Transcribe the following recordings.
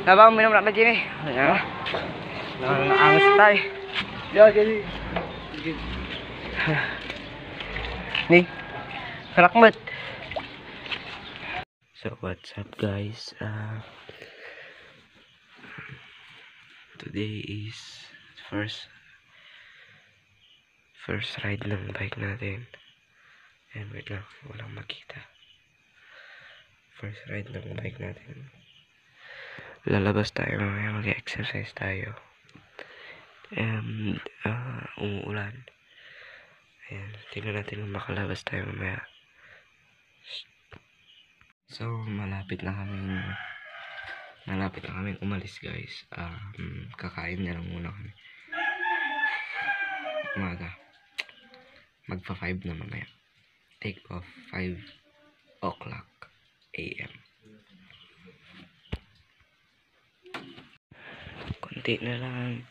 Habang minum na dyan eh. Ayan. Angas tayo. Yeah, gini. Nih. Karakmat. So what's up guys? Today is first ride ng bike natin. And wait lang, walang makita. First ride ng bike natin. Lalabas tayo mamaya, mag-exercise tayo. And umuulan. Ayan, tingnan natin kung makalabas tayo mamaya. So malapit na kaming umalis guys. Kakain na lang muna kami. Umaga. Magpa 5 na mamaya. Take off 5 o'clock AM. Konti na lang.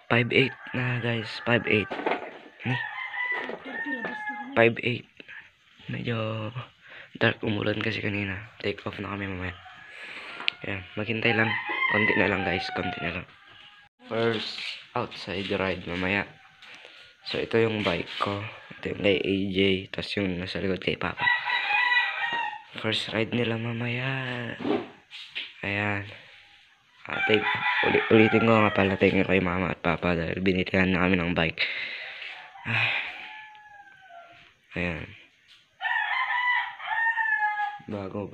5:08 na guys. 5:08. 5:08. Medyo dark, umulan kasi kanina. Take off na kami mamaya. Ayan, maghintay lang. Konti na lang guys. Konti na lang. First outside ride mamaya. So ito yung bike ko. Ito yung kay AJ. Tapos yung nasa likod kay Papa. First ride nila mamaya. Ayan. Ulitin ko nga pala. Thank you kay Mama at Papa dahil binitihan na kami ng bike. Ayan. Bago.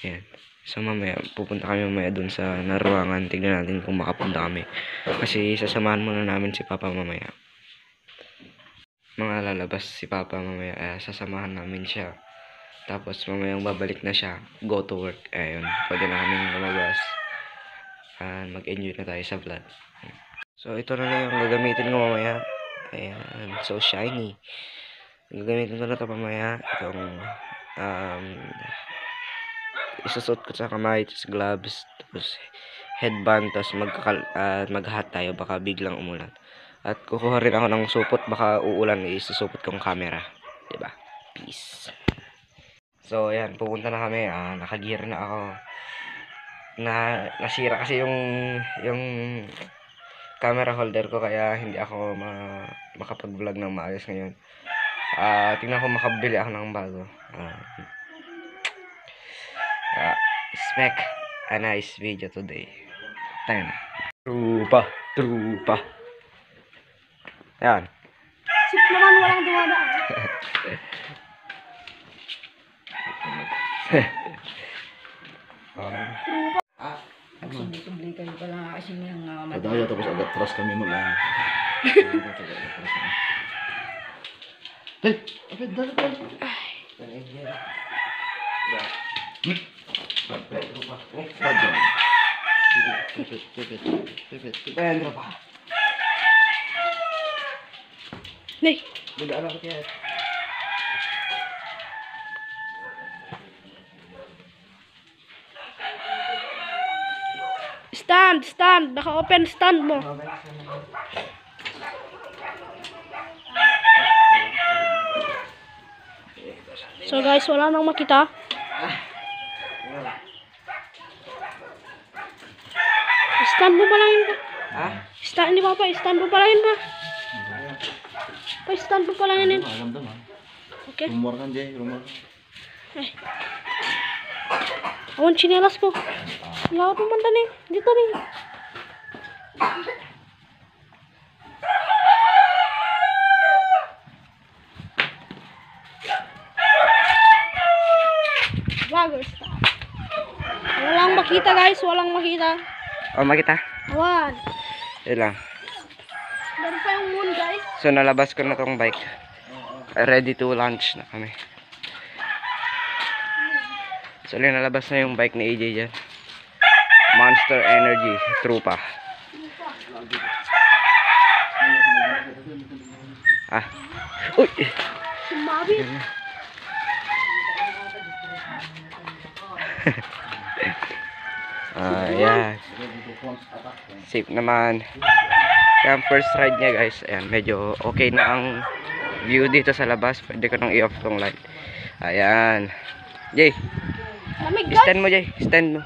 Ayan. So mamaya, pupunta kami mamaya dun sa naruangan. Tignan natin kung makapunta kami. Kasi sasamahan muna namin si Papa mamaya. Mga lalabas si Papa mamaya. Sasamahan namin siya. Tapos mamayang babalik na siya. Go to work. Ayun. Pwede na kaming lumabas. Mag-enjoy na tayo sa vlog. So ito na lang yung gagamitin ko mamaya. Ayan. So shiny. Gagamitin ko na ito mamaya. Itong isusot ko sa kamay, tapos gloves, tapos headband, tapos mag-hat tayo, baka biglang umulan. At kukuha rin ako ng supot, baka uulan, isusupot kong camera. Diba? Peace. So, ayan, pupunta na kami. Nakagear na ako. Nasira kasi yung camera holder ko, kaya hindi ako makapag-vlog ng maayos ngayon. Tingnan ko makabili ako ng bago. Expect a nice video today. Tayo na. Trupa. Ayan. Sip naman, walang dumadaan. Nagsubli kayo pala kasi nga Padaya tapos agad trust kami mo lang. Hey, apit dali. Pedro pa. Nih, Mag-aaral ko kaya. stand. Naka-open stand mo. So guys, wala nang makita. Stand mo pala yun pa. Stand mo pala yun pa. Stand mo pala yun. Okay. Rumor kan Jay, rumor. Ay. Awan chinelas ko. Wala ko man tani. Dito rin. Vlogger style. Walang makita guys, walang makita. Makita? Awan. Yun lang. Meron pa yung moon guys. So nalabas ko na tong bike. Ready to launch na kami. So nalabas na yung bike ni AJ dyan. Monster Energy Trupa. Uy! Sumabit. Ayan. Safe naman. Kaya first ride niya guys. Ayan, medyo okay na ang view dito sa labas. Pwede ko nang i-off tong light. Ayan. Jay. Lamig guys. Stand mo, Jay. Stand mo.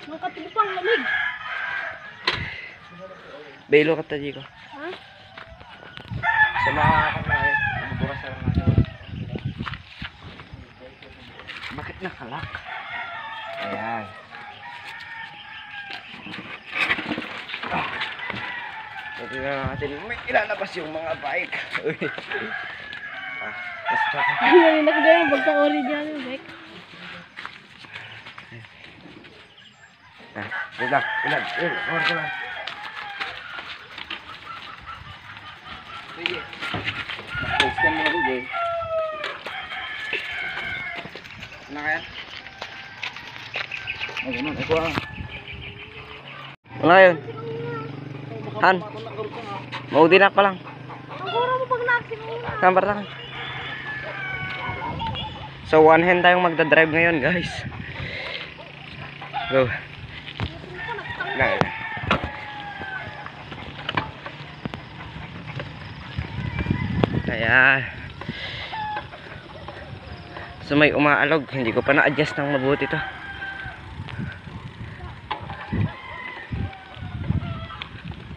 Nakatipang lamig. Belo ka tayo ko. Ha? Sa mga kamay, buburas na lang natin. Bakit nakalak? Ayan. Pwede na natin may ilalabas yung mga bike. Uy. Basta ka. Ano na kagaya pagka-original yung bike. Wait lang. Awar ko lang. Sige. Stand mo na rin, Jay. Ano kaya? Ganun, ako ah. Wala yun. Han. Maudinak pa lang. Ang kura mo pag nagsimula. Kambar lang. So one hand tayong magdadrive ngayon guys. Go. Lang. Ayan. So may umaalog. Hindi ko pa na-adjust ng mabuti to.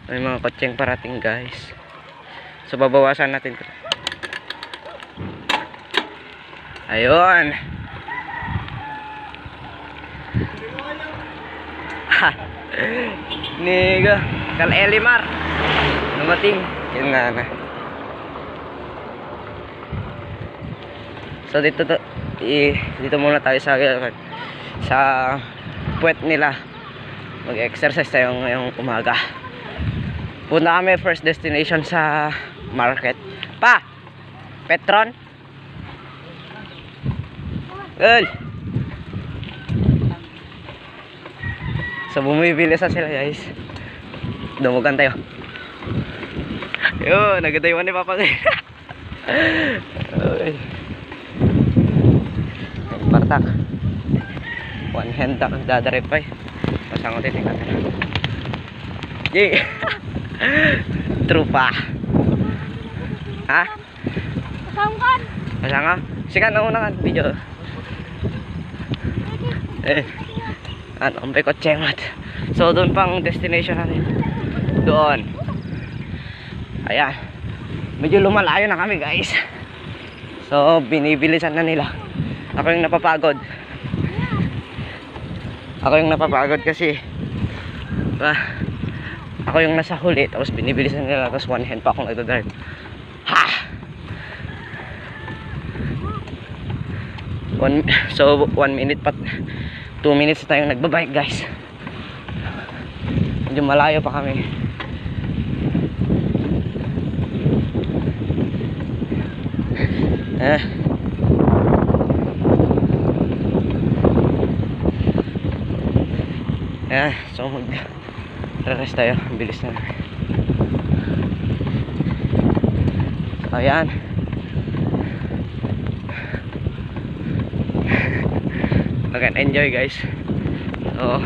May mga kotseng parating guys. So babawasan natin to. Ayun. Ha. Niga. Kal Elimar. Dumating. Yun nga na. So dito dito muna tayo sa puwet nila. Mag-exercise tayo ngayong umaga. Punta kami first destination sa market. Pa! Petron? Good! So bumibili sa sila guys. Dumugan tayo. Yun, nagatayuan ni Papa. Partak. One hand tak dadrive pa eh. Pasang ko titingnan na. Yay! Trupa. Ha? Kasangkan. Pasang ka? Sikat na una kan video. Ano, ang kotse mat. So doon pang destination natin. Doon. Ayan. Medyo lumalayo na kami guys. So binibilisan na nila. Ako yung napapagod. Kasi ako yung nasa huli. Tapos binibilisan nila. Tapos one hand pa akong nagdadrive. Ha! So 1 minute pa 2 minutes na tayong nagbabike guys. Medyo malayo pa kami. So mag-rest tayo. Bilis na. So ayan. Mag-enjoy guys. So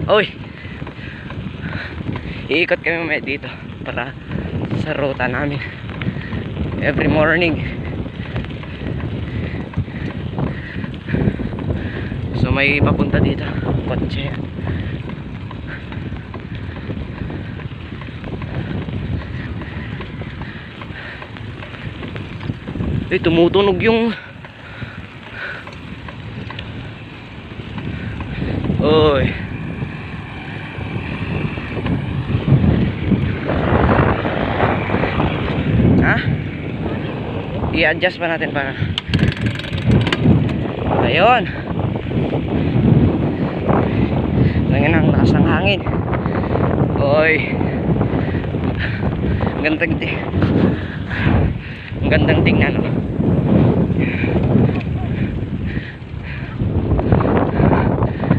oy, iikot kami mamaya dito para sa ruta namin every morning. So may papunta dito kotse. Tumutunog yung oy. Ha? I-adjust pa natin para. Ayun. Langin ang lakas ng hangin. Oy. Ang gandang tingnan.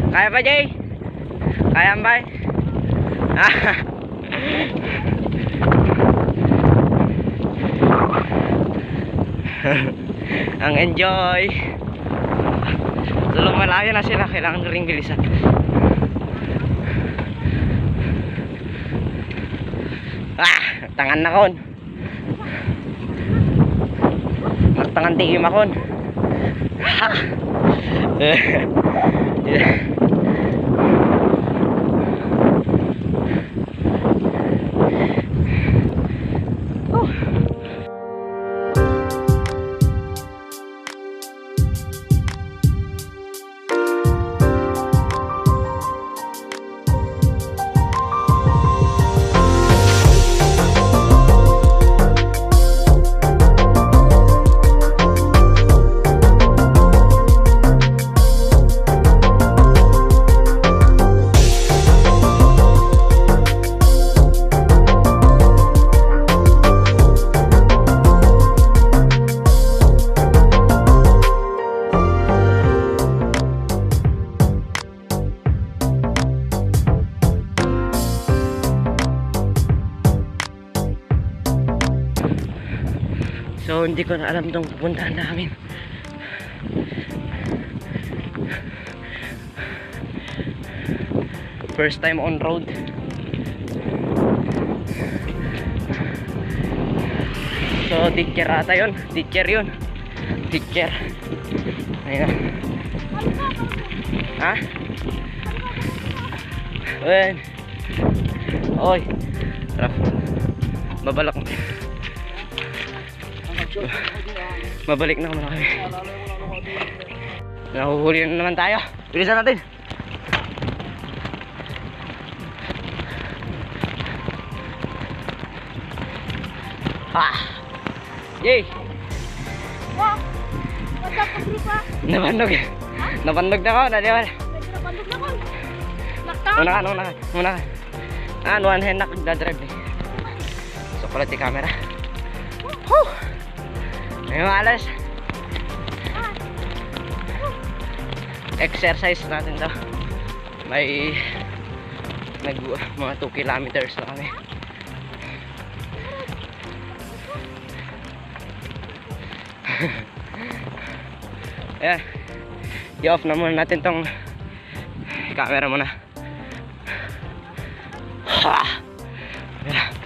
Kaya pa, Jay? Kaya ba? Ang enjoy. So lumalayo na sila. Kailangan na rin bilisan. Tangan na kon. Magtangan tingin makon. Ha! Yeah. So hindi ko na alam tong pupuntahan namin. First time on road. So teacher ata yun. Teacher yun. Teacher. Ayun. Ha? Ayun. Oy. Tara. Babalak. Mabalik na muna kami. Nahuhuli na naman tayo. Bilisan natin. Ah. Yay. Wow. What's up, grupa? Nabandog. Nabandog na ako. Naliwala. Medyo nabandog na ko. Nakta. Una ka. One hand na nagdadrive eh. So kulit yung camera. Whew. May malas. Exercise natin daw. May mga 2 kilometers na kami. Ayan. I-off na muna natin tong camera muna. Ha! Ayan.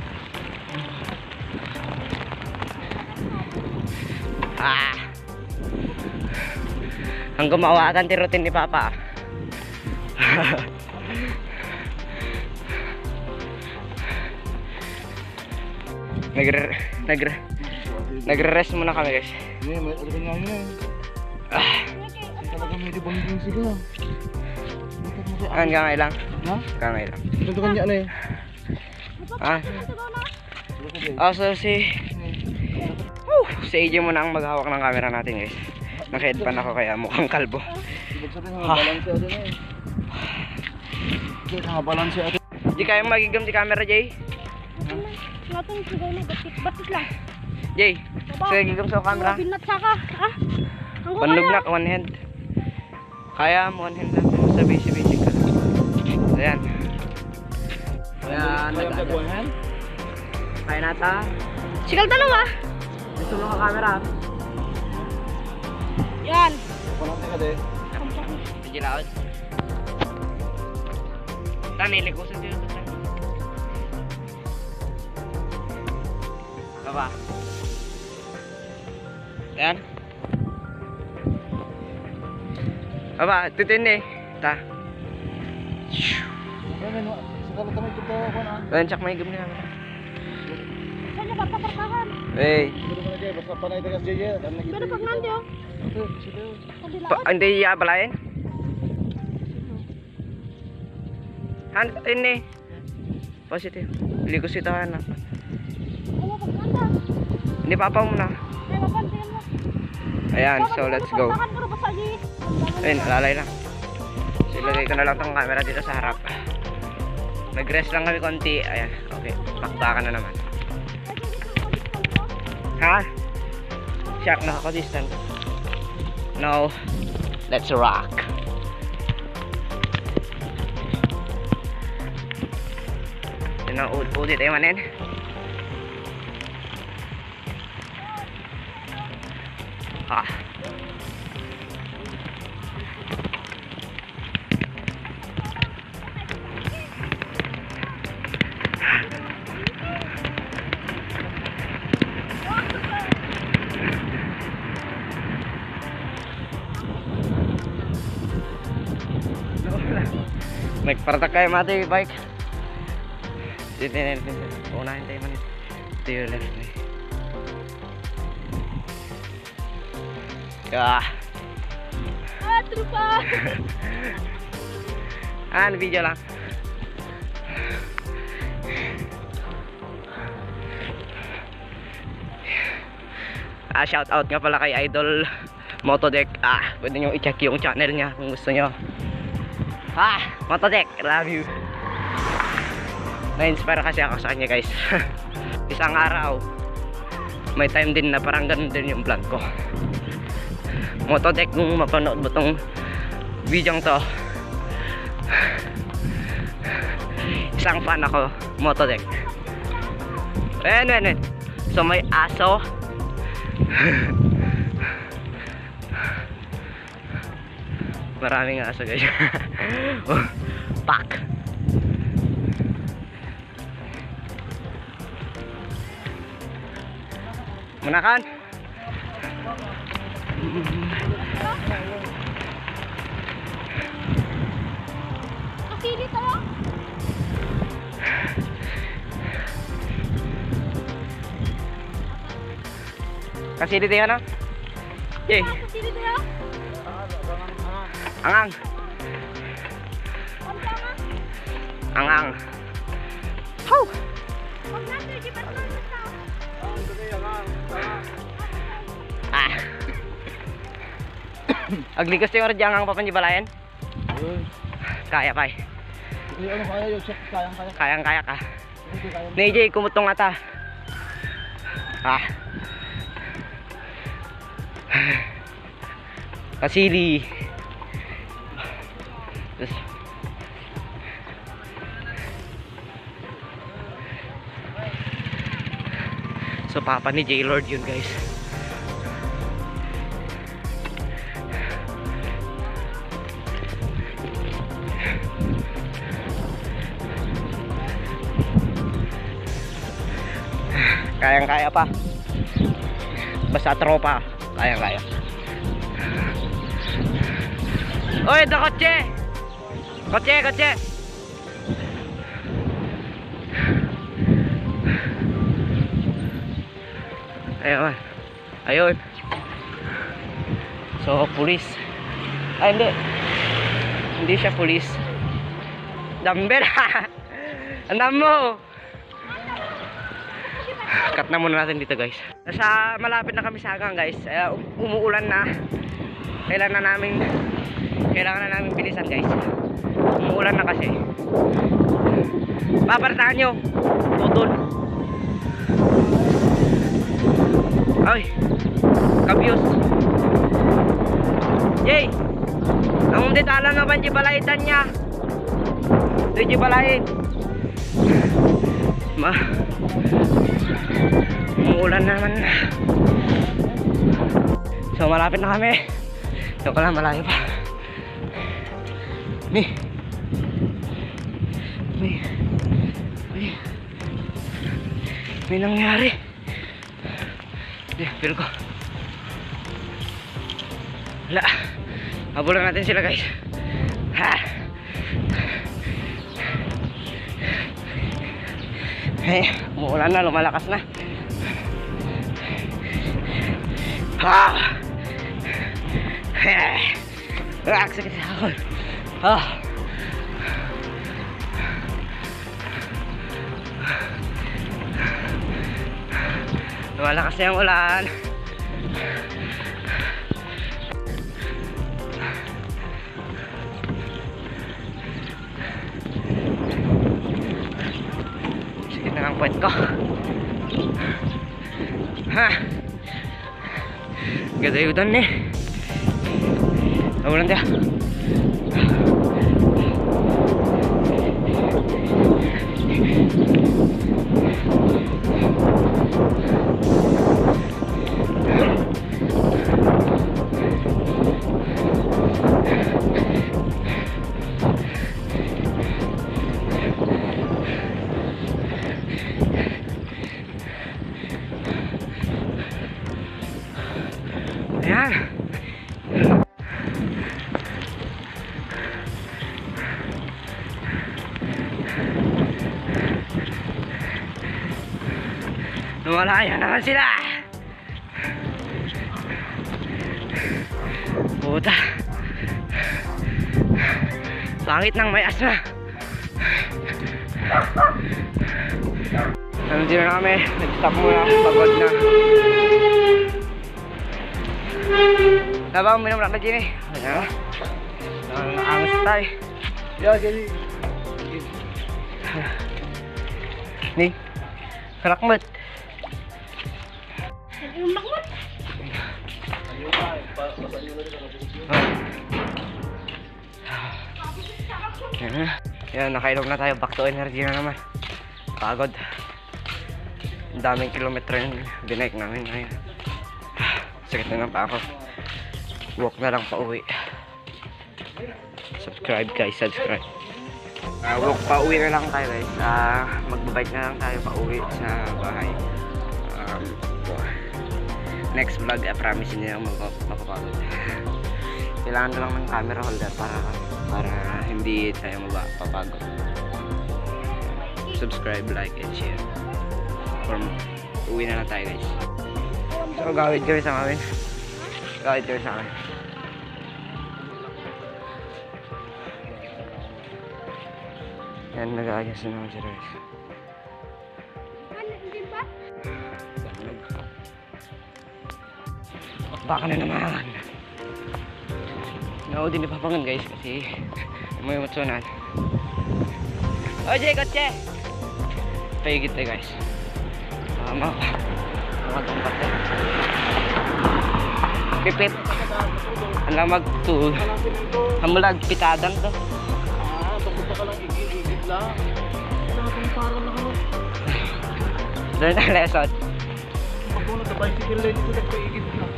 Ah. Ang gumawa atan tirutin ni Papa. Nagre-rest muna kami guys. Hindi, may alipin nga yun eh. Talaga may dibangin sila. Hanggang lang. Ha? Hanggang lang. Ito kanya na eh. Ah. So si AJ muna ang maghawak ng camera natin guys. Naka-headband ako kaya mukhang kalbo. Ibig sabihin, balanse atin eh. Balanse atin. Di kayang magigam di camera, Jay? Natin sigay na batis lang. Jay, magigam sa camera. Binat saka. Ah. Panlog na, one hand. Kaya mo, one hand lang. Sa basic ka. Ayan. Ayan, nag-one. Kaya nata. Sigal dalawa. Gusto mo ka camera? Yan. Panate ka din. Sige laot. Tanilig ko sa tiyo. Baba. Ayan. Baba, tutin eh. Ta. Sakala kami ito po ako na. Ayan, tsak may gum na. Saan niya pagkapartahan? Hey. Hindi naman na basta panay tagas JJ. Pero pag nandiyo. Hindi iabalain? Han, tutin eh. Positive. Bili ko sito na. Oo, pag nanda. Hindi papa mo na. May mapansin mo. Ayan, so let's go. Ayun, alalay lang. So ilagay ko na lang tong camera dito sa harap. Nag-rest lang kami konti. Ayan, okay. Bakbakan na naman. Ha? Shock na ako distant. No. Let's rock. Yun ang ulit tayo manin. Ah. Nagparatak kayo mati bike. Dito na natin. Unahin tayo man. To your left way. Yeah. Trupa! Video lang. Shout out nga pala kay Idol Motodeck. Pwede nyo i-check yung channel niya kung gusto nyo. Motodeck, love you. Na-inspire kasi ako sa kanya guys. Isang araw may time din na parang ganun din yung plan ko. Motodeck, kung mapanood mo tong video to, isang fan ako, Motodeck. Wen. So may aso. Maraming aso guys. Pak. Manakan. Kasili tayo? Kasi dito yan Yay. Kasili tayo? Angang. Angang. How? Huwag natin, di ba naman sa Agligas tayo rin dyan ang papanjibalayan. Kaya pa Ano kaya yung check? Kayang-kaya. Kayang-kaya ka. Nejay, kumutong ata. Kasili. So papa ni J-Lord yun guys. Kayang-kaya pa. Basta tropa, kayang-kaya. Oy, da kotse! Kotse! Ayun. So, pulis. Hindi siya pulis. Dumbbell. Andam mo. Cut na muna natin dito guys. Malapit na kami sa hanggang guys. Umuulan na. Kailangan na namin bilisan guys. Umuulan na kasi. Papartahan nyo. Tutol. Ay. Kabyos. Yay. Ang detalan na banji balaitan niya. Banji balait. Umuulan naman. So malapit na kami. Yung lang malayo pa. May nangyari. Feel ko. Wala. Habulan natin sila guys. Umuulan na, lumalakas na. Sakit sa ako. Lumalakas na yung ulan. Sige na ang puwet ko. Gada-yudan nih. Ulan dia. Ayan. Lumalayo naman sila. Puta. Pangit ng may asma. Nandito na kami. Nag-stop muna. Pagod na. Nabang minum na dyan eh. Ayan. Nakaangas tayo. Yeah, jadi. Nih. Rakmat. Yung makmut. Yan, nakailog na tayo. Back to energy na naman. Pagod. Ang daming kilometro yung binike namin ngayon. Sakit na lang pa ako. Walk na lang pa uwi. Subscribe guys, subscribe. Walk pa uwi na lang tayo guys. Magbabike na lang tayo pa uwi sa bahay. Next vlog, promise niyo mapapagod. Kailangan ko lang ng camera holder para hindi tayo mapapagod. Subscribe, like, and share. Uwi na lang tayo guys. So gawid kami sa amin. Gawid kami sa amin. Yan, nag-aayos na naman si Royce. Baka na naman. Naudi ni Papangan guys kasi may emosyonan. Oje, kotse! Pahigit tayo guys. Matumpat tayo. Pipip. Ang lamag to. Ang malag pitadang to. Takot ka lang igigit lang. Parang ako. Learn a lesson. Ako nagka-bicycle lane ko nagpaigit lang.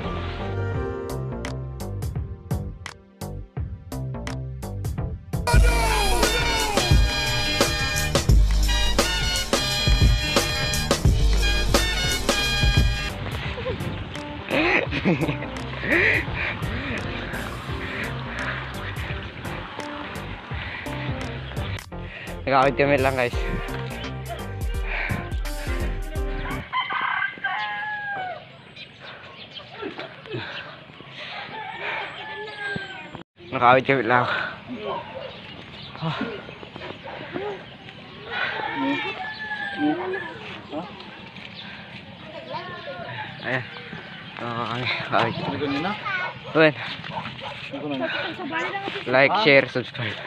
Nagkakawid kami lang guys. Nakawid kami lang. Ayan. Kami. Ganyan na. Well, Sa bahay lang kasi. like, share, subscribe.